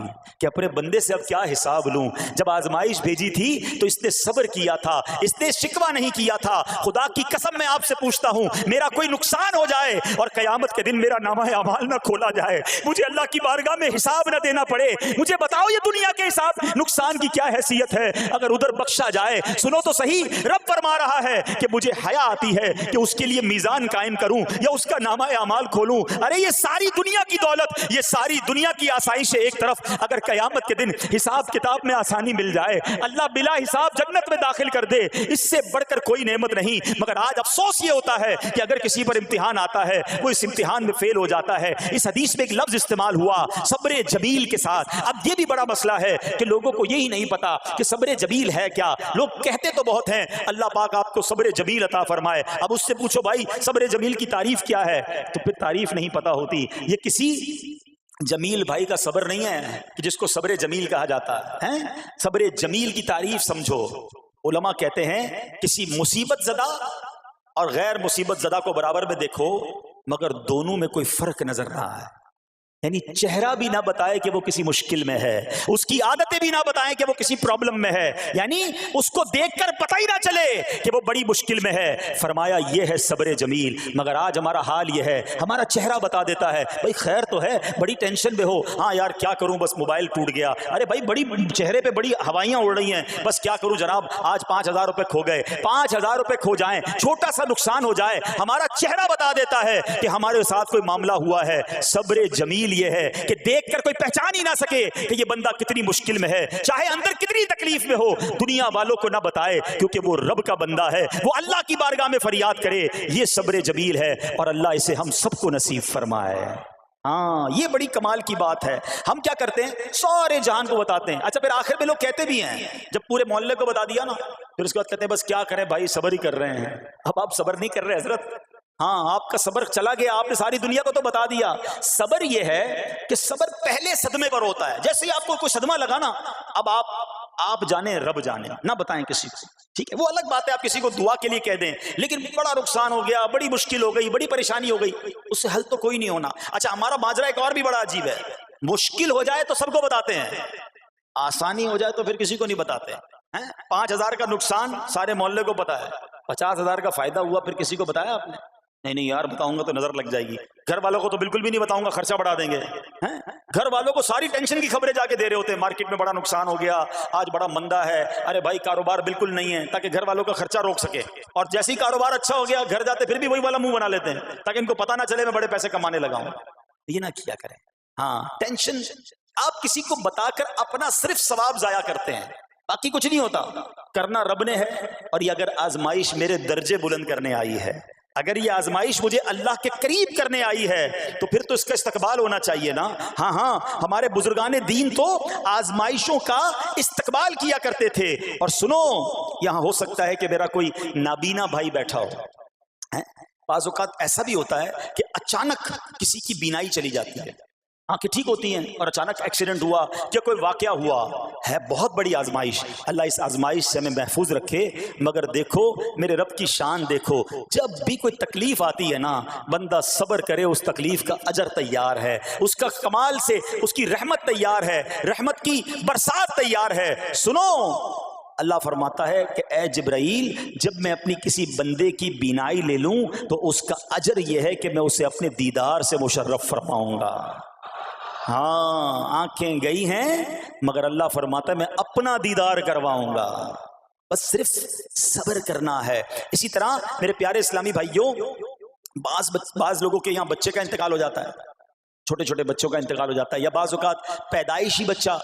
کہ اپنے بندے سے اب کیا حساب لوں. جب آزمائش بھیجی تھی تو اس نے صبر کیا تھا, اس نے شکوہ نہیں کیا تھا. خدا کی قسم میں آپ سے پوچھتا ہوں, میرا کوئی نقصان ہو جائے اور قیامت کے دن میرا نامہ اعمال نہ کھولا جائے, مجھے اللہ کی بارگاہ میں حساب نہ دینا پڑے, مجھے بتاؤ یہ دنیا کے حساب نقصان کی کیا حیثیت ہے اگر ادھر بخشا جائے. سنو تو صحیح, رب فرما رہا ہے کہ مجھے حیا آتی ہے کہ اس کے لیے میزان قائم کروں یا اس کا نامہ اعمال کھولوں. ارے یہ ساری دنیا کی دولت, یہ ساری دنیا کی آسائش ایک طرف, اگر قیامت کے دن حساب کتاب میں آسانی مل جائے, اللہ بلا حساب جنت میں داخل کر دے, اس سے بڑھ کر کوئی نعمت نہیں. مگر آج افسوس یہ ہوتا ہے کہ اگر کسی پر امتحان آتا ہے وہ اس امتحان میں فیل ہو جاتا ہے. اس حدیث میں ایک لفظ استعمال ہوا صبر جمیل کے ساتھ. اب یہ بھی بڑا مسئلہ ہے کہ لوگوں کو یہی نہیں پتا کہ صبر جمیل ہے کیا. لوگ کہتے تو بہت ہیں اللہ پاک آپ کو صبر جمیل عطا فرمائے, اب اس سے پوچھو بھائی صبر جمیل کی تعریف کیا ہے, تو پھر تعریف نہیں پتا ہوتی. یہ کسی جمیل بھائی کا صبر نہیں ہے کہ جس کو صبر جمیل کہا جاتا ہے. صبر جمیل کی تعریف سمجھو. علماء کہتے ہیں کسی مصیبت زدہ اور غیر مصیبت زدہ کو برابر میں دیکھو مگر دونوں میں کوئی فرق نظر نہ آئے. یعنی چہرہ بھی نہ بتائے کہ وہ کسی مشکل میں ہے, اس کی عادتیں بھی نہ بتائیں کہ وہ کسی پرابلم میں ہے, یعنی اس کو دیکھ کر پتہ ہی نہ چلے کہ وہ بڑی مشکل میں ہے. فرمایا یہ ہے صبر جمیل. مگر آج ہمارا حال یہ ہے, ہمارا چہرہ بتا دیتا ہے بھائی خیر تو ہے, بڑی ٹینشن میں ہو, ہاں یار کیا کروں بس موبائل ٹوٹ گیا, ارے بھائی بڑی چہرے پہ بڑی ہوائیاں اڑ رہی ہیں, بس کیا کروں جناب آج 5,000 روپے کھو گئے. 5,000 روپے کھو جائیں, چھوٹا سا نقصان ہو جائے, ہمارا چہرہ بتا دیتا ہے کہ ہمارے ساتھ کوئی معاملہ ہوا ہے. صبر جمیل یہ ہے کہ دیکھ کر کوئی پہچان ہی نہ سکے کہ یہ بندہ کتنی مشکل میں ہے, چاہے اندر کتنی تکلیف میں ہو, دنیا والوں کو نہ بتائے کیونکہ وہ رب کا بندہ ہے, وہ اللہ کی بارگاہ میں فریاد کرے. یہ صبر جمیل ہے اور اللہ اسے ہم سب کو نصیب فرمائے. ہاں یہ بڑی کمال کی بات ہے. ہم کیا کرتے ہیں سارے جہان کو بتاتے ہیں, اچھا پھر آخر میں لوگ کہتے بھی ہیں جب پورے محلے کو بتا دیا نا پھر اس کے بعد کہتے ہیں بس کیا کریں بھائی صبر ہی کر رہے ہیں. اب آپ صبر نہیں کر رہے حضرت, ہاں آپ کا صبر چلا گیا, آپ نے ساری دنیا کو تو بتا دیا. صبر یہ ہے کہ صبر پہلے صدمے پر ہوتا ہے. جیسے ہی آپ کو کوئی صدمہ لگا نا, اب آپ جانے رب جانے, نہ بتائیں کسی کو, ٹھیک ہے وہ الگ بات ہے آپ کسی کو دعا کے لیے کہہ دیں, لیکن بڑا نقصان ہو گیا, بڑی مشکل ہو گئی, بڑی پریشانی ہو گئی, اس سے حل تو کوئی نہیں ہونا. اچھا ہمارا ماجرا ایک اور بھی بڑا عجیب ہے, مشکل ہو جائے تو سب کو بتاتے ہیں, آسانی ہو جائے تو پھر کسی کو نہیں بتاتے. 5,000 کا نقصان سارے محلے کو پتا ہے, 50,000 کا فائدہ ہوا پھر کسی کو بتایا آپ نے؟ نہیں یار بتاؤں گا تو نظر لگ جائے گی. گھر والوں کو تو بالکل بھی نہیں بتاؤں گا, خرچہ بڑھا دیں گے. گھر والوں کو ساری ٹینشن کی خبریں جا کے دے رہے ہوتے ہیں, مارکیٹ میں بڑا نقصان ہو گیا, آج بڑا مندہ ہے, ارے بھائی کاروبار بالکل نہیں ہے, تاکہ گھر والوں کا خرچہ روک سکے. اور جیسے ہی کاروبار اچھا ہو گیا گھر جاتے پھر بھی وہی والا منہ بنا لیتے ہیں تاکہ ان کو پتہ نہ چلے میں بڑے پیسے کمانے لگا ہوں. یہ نہ کیا کریں. ہاں ٹینشن آپ کسی کو بتا کر اپنا صرف ثواب ضائع کرتے ہیں, باقی کچھ نہیں ہوتا. کرنا رب نے ہے, اور یہ اگر آزمائش میرے درجے بلند کرنے آئی ہے, اگر یہ آزمائش مجھے اللہ کے قریب کرنے آئی ہے تو پھر تو اس کا استقبال ہونا چاہیے نا. ہاں ہمارے بزرگان دین تو آزمائشوں کا استقبال کیا کرتے تھے. اور سنو یہاں ہو سکتا ہے کہ میرا کوئی نابینا بھائی بیٹھا ہو, بعض اوقات ایسا بھی ہوتا ہے کہ اچانک کسی کی بینائی چلی جاتی ہے, آنکھیں ٹھیک ہوتی ہیں اور اچانک ایکسیڈنٹ ہوا یا کوئی واقعہ ہوا ہے, بہت بڑی آزمائش. اللہ اس آزمائش سے ہمیں محفوظ رکھے. مگر دیکھو میرے رب کی شان دیکھو, جب بھی کوئی تکلیف آتی ہے نا بندہ صبر کرے, اس تکلیف کا اجر تیار ہے, اس کا کمال سے اس کی رحمت تیار ہے, رحمت کی برسات تیار ہے. سنو اللہ فرماتا ہے کہ اے جبرائیل جب میں اپنی کسی بندے کی بینائی لے لوں تو اس کا اجر یہ ہے کہ میں اسے اپنے دیدار سے مشرف فرماؤں گا. ہاں آنکھیں گئی ہیں مگر اللہ فرماتا ہے میں اپنا دیدار کرواؤں گا, بس صرف صبر کرنا ہے. اسی طرح میرے پیارے اسلامی بھائیوں, بعض لوگوں کے یہاں بچے کا انتقال ہو جاتا ہے, چھوٹے چھوٹے بچوں کا انتقال ہو جاتا ہے, یا بعض اوقات پیدائشی بچہ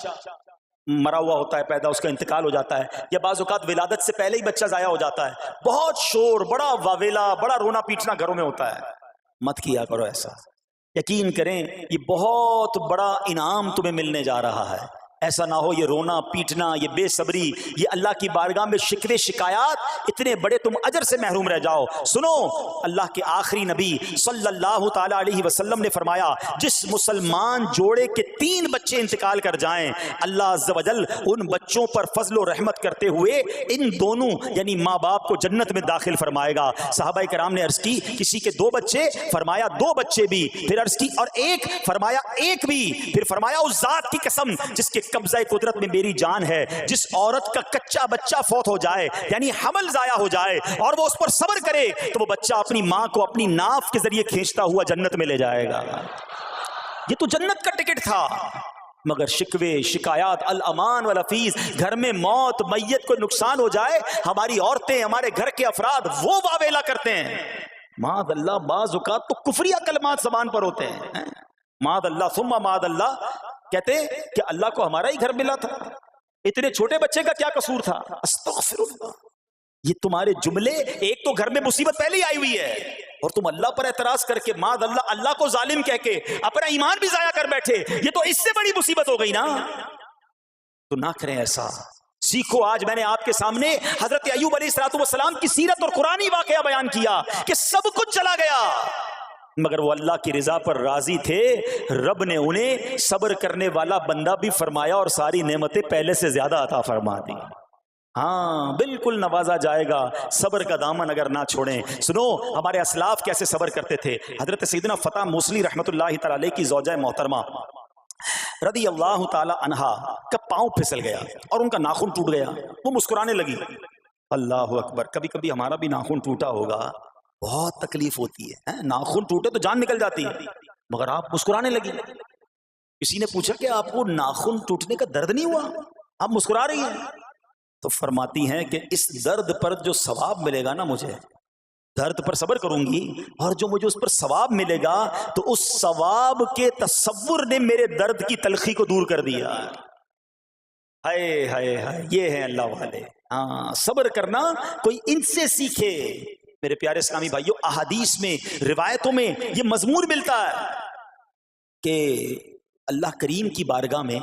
مرا ہوا ہوتا ہے پیدا, اس کا انتقال ہو جاتا ہے, یا بعض اوقات ولادت سے پہلے ہی بچہ ضائع ہو جاتا ہے. بہت شور, بڑا واویلا, بڑا رونا پیٹنا گھروں میں ہوتا ہے. مت کیا کرو ایسا, یقین کریں یہ بہت بڑا انعام تمہیں ملنے جا رہا ہے. ایسا نہ ہو یہ رونا پیٹنا، یہ بے صبری، یہ اللہ کی بارگاہ میں شکوے شکایات، اتنے بڑے تم اجر سے محروم رہ جاؤ۔ سنو، اللہ کے آخری نبی صلی اللہ تعالی علیہ وسلم نے فرمایا جس مسلمان جوڑے کے 3 بچے انتقال کر جائیں، اللہ عز و جل ان بچوں پر فضل و رحمت کرتے ہوئے ان دونوں یعنی ماں باپ کو جنت میں داخل فرمائے گا۔ صحابہ کرام نے عرض کی کسی کے 2 بچے، فرمایا 2 بچے بھی، پھر عرض کی اور 1، فرمایا 1 بھی، پھر فرمایا اس ذات کی قسم جس کے قبضہ قدرت میں میری جان ہے، جس عورت کا کچا بچہ فوت ہو جائے یعنی حمل ضائع ہو جائے اور وہ اس پر صبر کرے تو وہ بچہ اپنی ماں کو اپنی ناف کے ذریعے کھینچتا ہوا جنت میں لے جائے گا۔ یہ تو جنت کا ٹکٹ تھا، مگر شکوے شکایات الامان والافیز، گھر میں موت میت کو نقصان ہو جائے، ہماری عورتیں ہمارے گھر کے افراد وہ واویلا کرتے ہیں۔ معاذ اللہ، بعض اوقات تو کفریہ کلمات زبان پر ہوتے ہیں، معاذ اللہ ثم معاذ اللہ، کہتے کہ اللہ کو ہمارا ہی گھر ملا تھا، اتنے چھوٹے بچے کا کیا قصور تھا؟ استغفر اللہ۔ یہ تمہارے جملے، ایک تو گھر میں مصیبت پہلے ہی آئی ہوئی ہے اور تم اللہ پر اعتراض کر کے معاذ اللہ، اللہ کو ظالم کہہ کے اپنا ایمان بھی ضائع کر بیٹھے، یہ تو اس سے بڑی مصیبت ہو گئی نا۔ تو نہ کریں ایسا، سیکھو۔ آج میں نے آپ کے سامنے حضرت ایوب علیہ السلام کی سیرت اور قرآنی واقعہ بیان کیا کہ سب کچھ چلا گیا مگر وہ اللہ کی رضا پر راضی تھے، رب نے انہیں صبر کرنے والا بندہ بھی فرمایا اور ساری نعمتیں پہلے سے زیادہ عطا فرما دی۔ ہاں بالکل نوازا جائے گا، صبر کا دامن اگر نہ چھوڑیں۔ سنو ہمارے اسلاف کیسے صبر کرتے تھے۔ حضرت سیدنا فتح موصلی رحمۃ اللہ تعالی علیہ کی زوجہ محترمہ رضی اللہ تعالی عنہا کا پاؤں پھسل گیا اور ان کا ناخن ٹوٹ گیا، وہ مسکرانے لگی۔ اللہ اکبر، کبھی کبھی ہمارا بھی ناخن ٹوٹا ہوگا، بہت تکلیف ہوتی ہے، ناخن ٹوٹے تو جان نکل جاتی ہے، مگر آپ مسکرانے لگی۔ کسی نے پوچھا کہ آپ کو ناخن ٹوٹنے کا درد نہیں ہوا، آپ مسکرا رہی ہیں؟ تو فرماتی ہیں کہ اس درد پر جو ثواب ملے گا نا، مجھے درد پر صبر کروں گی اور جو مجھے اس پر ثواب ملے گا تو اس ثواب کے تصور نے میرے درد کی تلخی کو دور کر دیا۔ ہائے ہائے ہائے، یہ ہیں اللہ والے۔ ہاں صبر کرنا کوئی ان سے سیکھے۔ میرے پیارے اسلامی بھائیوں، احادیث میں روایتوں میں یہ مضمون ملتا ہے کہ اللہ کریم کی بارگاہ میں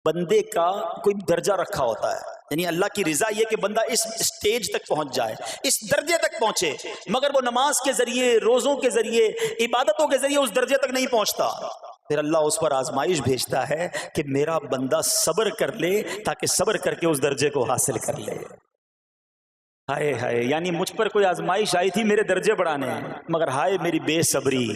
بندے کا کوئی درجہ رکھا ہوتا ہے، یعنی اللہ کی رضا یہ کہ بندہ اس سٹیج تک پہنچ جائے، اس درجے تک پہنچے، مگر وہ نماز کے ذریعے، روزوں کے ذریعے، عبادتوں کے ذریعے اس درجے تک نہیں پہنچتا، پھر اللہ اس پر آزمائش بھیجتا ہے کہ میرا بندہ صبر کر لے تاکہ صبر کر کے اس درجے کو حاصل کر لے۔ ہائے ہائے، یعنی مجھ پر کوئی آزمائش آئی تھی میرے درجے بڑھانے، مگر ہائے میری بے صبری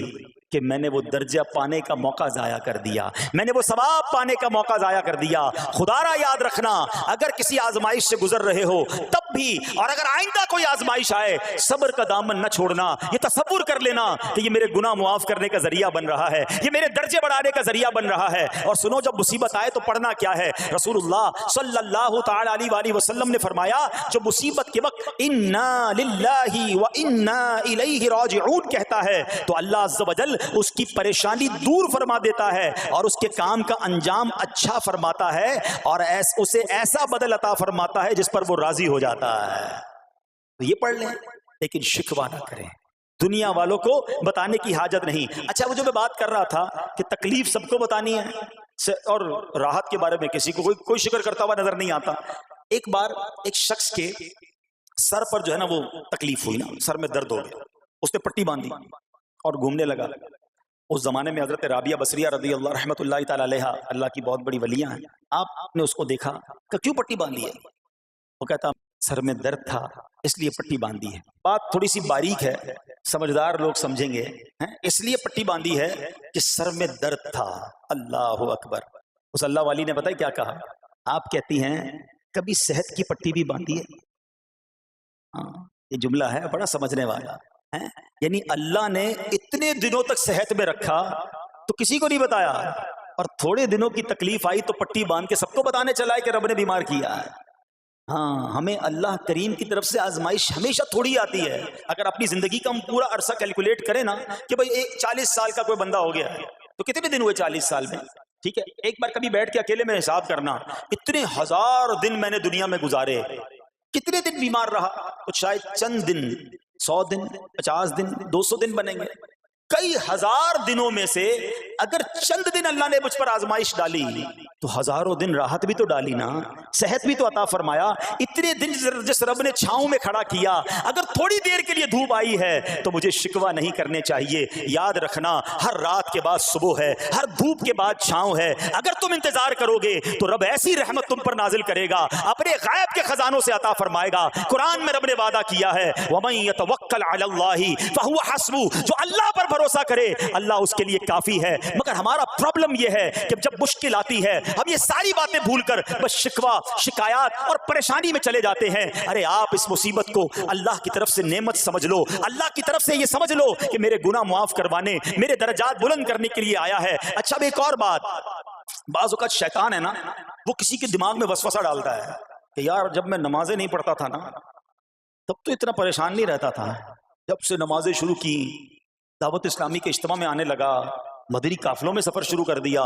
کہ میں نے وہ درجہ پانے کا موقع ضائع کر دیا، میں نے وہ ثواب پانے کا موقع ضائع کر دیا۔ خدا را یاد رکھنا، اگر کسی آزمائش سے گزر رہے ہو تب بھی، اور اگر آئندہ کوئی آزمائش آئے، صبر کا دامن نہ چھوڑنا، یہ تصور کر لینا کہ یہ میرے گناہ معاف کرنے کا ذریعہ بن رہا ہے، یہ میرے درجے بڑھانے کا ذریعہ بن رہا ہے۔ اور سنو، جب مصیبت آئے تو پڑھنا کیا ہے؟ رسول اللہ صلی اللہ تعالی علیہ وآلہ وسلم نے فرمایا جو مصیبت کے وقت انا للہ و انا الیہ راجعون کہتا ہے تو اللہ عز و جل اس کی پریشانی دور فرما دیتا ہے اور اس کے کام کا انجام اچھا فرماتا ہے اور اسے ایسا بدل عطا فرماتا ہے جس پر وہ راضی ہو جاتا ہے۔ تو یہ پڑھ لیں، لیکن شکوہ نہ کریں، دنیا والوں کو بتانے کی حاجت نہیں۔ اچھا، وہ جو میں بات کر رہا تھا کہ تکلیف سب کو بتانی ہے اور راحت کے بارے میں کسی کو کوئی شکر کرتا ہوا نظر نہیں آتا۔ ایک بار ایک شخص کے سر پر جو ہے نا وہ تکلیف ہوئی نا، سر میں درد ہو گیا، اس نے پٹی باندھی اور گھومنے لگا۔ اس زمانے میں حضرت رابعہ بصریہ رضی اللہ رحمۃ اللہ تعالی علیہ، اللہ کی بہت بڑی ولیاں ہیں، آپ نے اس کو دیکھا کہ کیوں پٹی باندھی ہے؟ وہ کہتا سر میں درد تھا اس لیے پٹی باندھی ہے۔ بات تھوڑی سی باریک ہے، سمجھدار لوگ سمجھیں گے، اس لیے پٹی باندھی ہے کہ سر میں درد تھا۔ اللہ اکبر۔ اس اللہ والی نے پتہ کیا کہا؟ آپ کہتی ہیں کبھی صحت کی پٹی بھی باندھی ہے؟ ہاں، یہ جملہ ہے بڑا سمجھنے والا ہے، یعنی اللہ نے اتنے دنوں تک صحت میں رکھا تو کسی کو نہیں بتایا، اور تھوڑے دنوں کی تکلیف آئی تو پٹی باندھ کے سب کو بتانے چلا ہے کہ رب نے بیمار کیا ہے۔ ہاں، ہمیں اللہ کریم کی طرف سے آزمائش ہمیشہ تھوڑی آتی ہے۔ اگر اپنی زندگی کا ہم پورا عرصہ کیلکولیٹ کریں نا کہ بھئی 40 سال کا کوئی بندہ ہو گیا ہے تو کتنے دن ہوئے 40 سال میں؟ ٹھیک ہے، ایک بار کبھی بیٹھ کے اکیلے میں حساب کرنا، اتنے ہزار دن میں نے دنیا میں گزارے، کتنے دن بیمار رہا؟ تو شاید چند دن، 100 دن، 50 دن، 200 دن بنیں گے۔ کئی ہزار دنوں میں سے اگر چند دن اللہ نے مجھ پر آزمائش ڈالی تو ہزاروں دن راحت بھی تو ڈالی نا، صحت بھی تو عطا فرمایا۔ اتنے دن جس رب نے چھاؤں میں کھڑا کیا، اگر تھوڑی دیر کے لیے دھوپ آئی ہے تو مجھے شکوہ نہیں کرنے چاہیے۔ یاد رکھنا، ہر رات کے بعد صبح ہے، ہر دھوپ کے بعد چھاؤں ہے۔ اگر تم انتظار کرو گے تو رب ایسی رحمت تم پر نازل کرے گا، اپنے غائب کے خزانوں سے عطا فرمائے گا۔ قرآن میں رب نے وعدہ کیا ہے، وَمَن يَتَوَكَّلْ عَلَى اللَّهِ فَهُوَ حَسْبُهُ، جو اللہ پر بھروسہ کرے اللہ اس کے لیے کافی ہے۔ مگر ہمارا پرابلم یہ ہے کہ جب مشکل آتی ہے ہم یہ ساری باتیں بھول کر بس شکوہ، شکایات اور پریشانی میں چلے جاتے ہیں۔ ارے آپ اس مصیبت کو اللہ کی طرف سے نعمت سمجھ لو، اللہ کی طرف سے یہ سمجھ لو کہ میرے گناہ معاف کروانے، میرے درجات بلند کرنے کے لیے آیا ہے۔ اچھا اب ایک اور بات، بعض اوقات شیطان ہے نا، وہ کسی کے دماغ میں وسوسہ ڈالتا ہے کہ یار جب میں نمازیں نہیں پڑھتا تھا نا تب تو اتنا پریشان نہیں رہتا تھا، جب سے نمازیں شروع کی، دعوت اسلامی کے اجتماع میں آنے لگا، مدنی قافلوں میں سفر شروع کر دیا،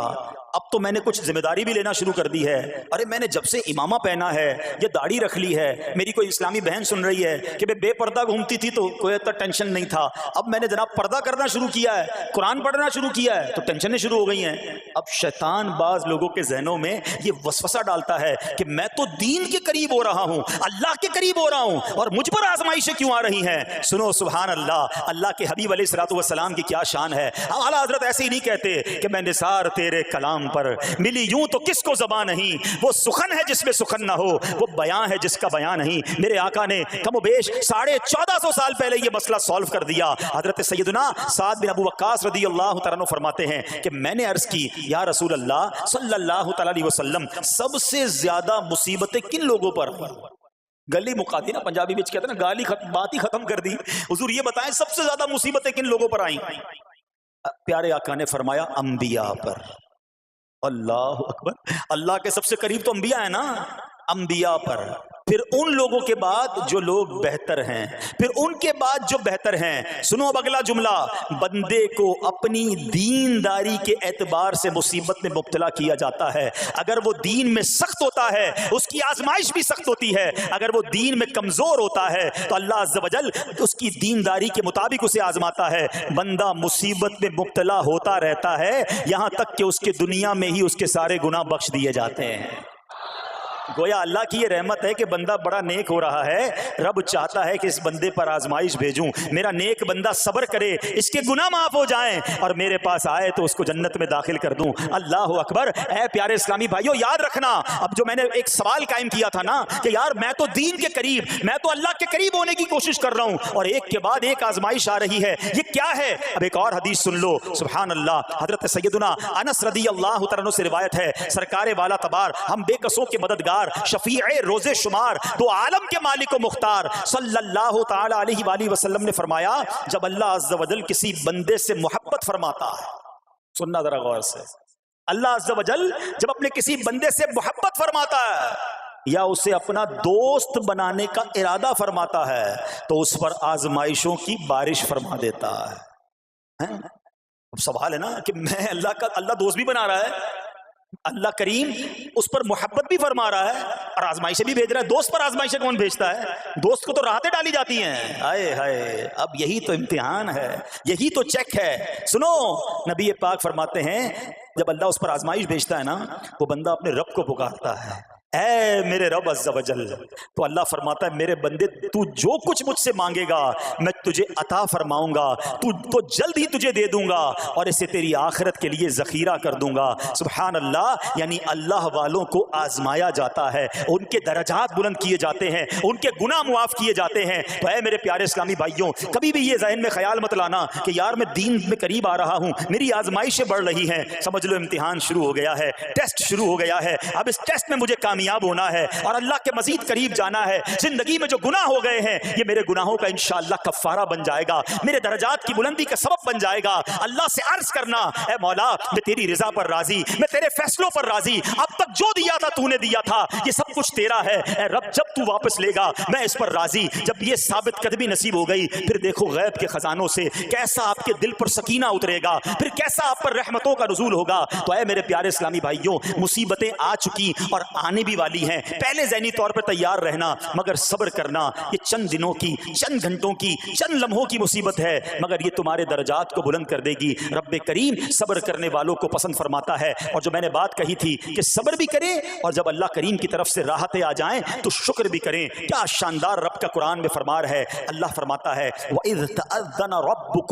اب تو میں نے کچھ ذمہ داری بھی لینا شروع کر دی ہے۔ ارے میں نے جب سے امامہ پہنا ہے یا داڑھی رکھ لی ہے، میری کوئی اسلامی بہن سن رہی ہے کہ میں بے پردہ گھومتی تھی تو کوئی اتنا ٹینشن نہیں تھا، اب میں نے جناب پردہ کرنا شروع کیا ہے، قرآن پڑھنا شروع کیا ہے تو ٹینشنیں شروع ہو گئی ہیں۔ اب شیطان بعض لوگوں کے ذہنوں میں یہ وسوسہ ڈالتا ہے کہ میں تو دین کے قریب ہو رہا ہوں، اللہ کے قریب ہو رہا ہوں، اور مجھ پر آزمائشیں کیوں آ رہی ہیں؟ سنو سبحان اللہ، اللہ کے حبیب علیہ الصلوۃ والسلام کی کیا شان ہے۔ اعلیٰ حضرت ایسے ہی نہیں کہتے کہ میں نثار تیرے کلام پر ملی یوں تو کس کو زبان نہیں، وہ سخن ہے جس میں سخن نہ ہو، وہ بیان ہے جس کا بیان نہیں۔ میرے آقا نے کم و بیش 1450 سال پہلے یہ مسئلہ سالو کر دیا۔ حضرت سیدنا سعد بن ابو وقاص رضی اللہ تعالیٰ عنہ فرماتے ہیں کہ میں نے عرض کی یا رسول اللہ صلی اللہ تعالیٰ علیہ وسلم، سب سے زیادہ مصیبتیں کن لوگوں پر؟ گلی مکا دی نا، پنجابی میں کہتے ہیں نا، گالی بات ہی ختم کر دی۔ حضور یہ بتائیں سب سے زیادہ مصیبتیں کن لوگوں پر آئیں؟ پیارے آقا نے فرمایا انبیاء پر۔ اللہ اکبر، اللہ کے سب سے قریب تو انبیاء ہیں نا، انبیاء پر، پھر ان لوگوں کے بعد جو لوگ بہتر ہیں، پھر ان کے بعد جو بہتر ہیں۔ سنو اب اگلا جملہ، بندے کو اپنی دینداری کے اعتبار سے مصیبت میں مبتلا کیا جاتا ہے۔ اگر وہ دین میں سخت ہوتا ہے اس کی آزمائش بھی سخت ہوتی ہے، اگر وہ دین میں کمزور ہوتا ہے تو اللہ عز و جل اس کی دینداری کے مطابق اسے آزماتا ہے۔ بندہ مصیبت میں مبتلا ہوتا رہتا ہے یہاں تک کہ اس کے دنیا میں ہی اس کے سارے گناہ بخش دیے جاتے ہیں۔ گویا اللہ کی یہ رحمت ہے کہ بندہ بڑا نیک ہو رہا ہے، رب چاہتا ہے کہ اس بندے پر آزمائش بھیجوں، میرا نیک بندہ صبر کرے، اس کے گناہ معاف ہو جائیں اور میرے پاس آئے تو اس کو جنت میں داخل کر دوں۔ اللہ اکبر۔ اے پیارے اسلامی بھائیو یاد رکھنا، اب جو میں نے ایک سوال قائم کیا تھا نا کہ یار میں تو دین کے قریب، میں تو اللہ کے قریب ہونے کی کوشش کر رہا ہوں اور ایک کے بعد ایک آزمائش آ رہی ہے، یہ کیا ہے؟ اب ایک اور حدیث سن لو، سبحان اللہ۔ حضرت سیدنا انس رضی اللہ تعالیٰ عنہ سے روایت ہے، سرکار والا تبار، ہم بے قصوں کے مددگار، شفیع روز شمار، دو عالم کے مالک و مختار صلی اللہ تعالی علیہ وآلہ وسلم نے فرمایا، جب اللہ عز و جل کسی بندے سے محبت فرماتا ہے، سننا ذرا غور سے، اللہ عز و جل جب اپنے کسی بندے سے محبت فرماتا ہے یا اسے اپنا دوست بنانے کا ارادہ فرماتا ہے تو اس پر آزمائشوں کی بارش فرما دیتا ہے۔ اب سوال ہے نا کہ میں اللہ دوست بھی بنا رہا ہے، اللہ کریم اس پر محبت بھی فرما رہا ہے اور آزمائشیں بھی بھیج رہا ہے۔ دوست پر آزمائشیں کون بھیجتا ہے؟ دوست کو تو راحتیں ڈالی جاتی ہیں۔ ہائے ہائے، اب یہی تو امتحان ہے، یہی تو چیک ہے۔ سنو، نبی پاک فرماتے ہیں جب اللہ اس پر آزمائش بھیجتا ہے نا، وہ بندہ اپنے رب کو پکارتا ہے، اے میرے رب عز و جل، تو اللہ فرماتا ہے میرے بندے تو جو کچھ مجھ سے مانگے گا میں تجھے عطا فرماؤں گا، تو جلد ہی تجھے دے دوں گا اور اسے تیری آخرت کے لیے ذخیرہ کر دوں گا۔ سبحان اللہ، یعنی اللہ والوں کو آزمایا جاتا ہے، ان کے درجات بلند کیے جاتے ہیں، ان کے گناہ معاف کیے جاتے ہیں۔ تو اے میرے پیارے اسلامی بھائیوں، کبھی بھی یہ ذہن میں خیال مت لانا کہ یار میں دین میں قریب آ رہا ہوں، میری آزمائشیں بڑھ رہی ہیں، سمجھ لو امتحان شروع ہو گیا ہے، ٹیسٹ شروع ہو گیا ہے، اب اس ٹیسٹ میں مجھے کامیاب ہونا ہے اور اللہ کے مزید قریب جانا ہے۔ زندگی میں جو گناہ ہو گئے ہیں یہ میرے گناہوں کا انشاءاللہ کفارہ بن جائے گا، میرے درجات کی بلندی کا سبب بن جائے گا۔ اللہ سے عرض کرنا، اے مولا میں تیری رضا پر راضی، میں تیرے فیصلوں پر راضی، اب تک جو دیا تھا تو نے دیا تھا، یہ سب کچھ تیرا ہے، اے رب جب تو واپس لے گا میں اس پر راضی۔ جب یہ ثابت قدمی نصیب ہو گئی پھر دیکھو غیب کے خزانوں سے کیسا آپ کے دل پر سکینہ اترے گا، پھر کیسا آپ پر رحمتوں کا نزول ہوگا۔ تو اے میرے پیارے اسلامی بھائیوں، مصیبتیں آ چکی اور آنے بھی بھی والی ہیں. پہلے ذہنی طور پر تیار رہنا, مگر صبر کرنا. یہ چند دنوں کی, چند گھنٹوں کی, چند لمحوں کی مصیبت ہے, مگر یہ تمہارے درجات کو بلند کر دے گی. رب کریم صبر کرنے والوں کو پسند فرماتا ہے. اور جو میں نے بات کہی تھی کہ صبر بھی کریں اور جب اللہ کریم کی طرف سے راحتیں آ جائیں تو شکر بھی کریں. کیا شاندار رب کا قرآن میں فرمان ہے. اللہ فرماتا ہے وَإِذْ تَأَذَّنَ رَبُّكُمْ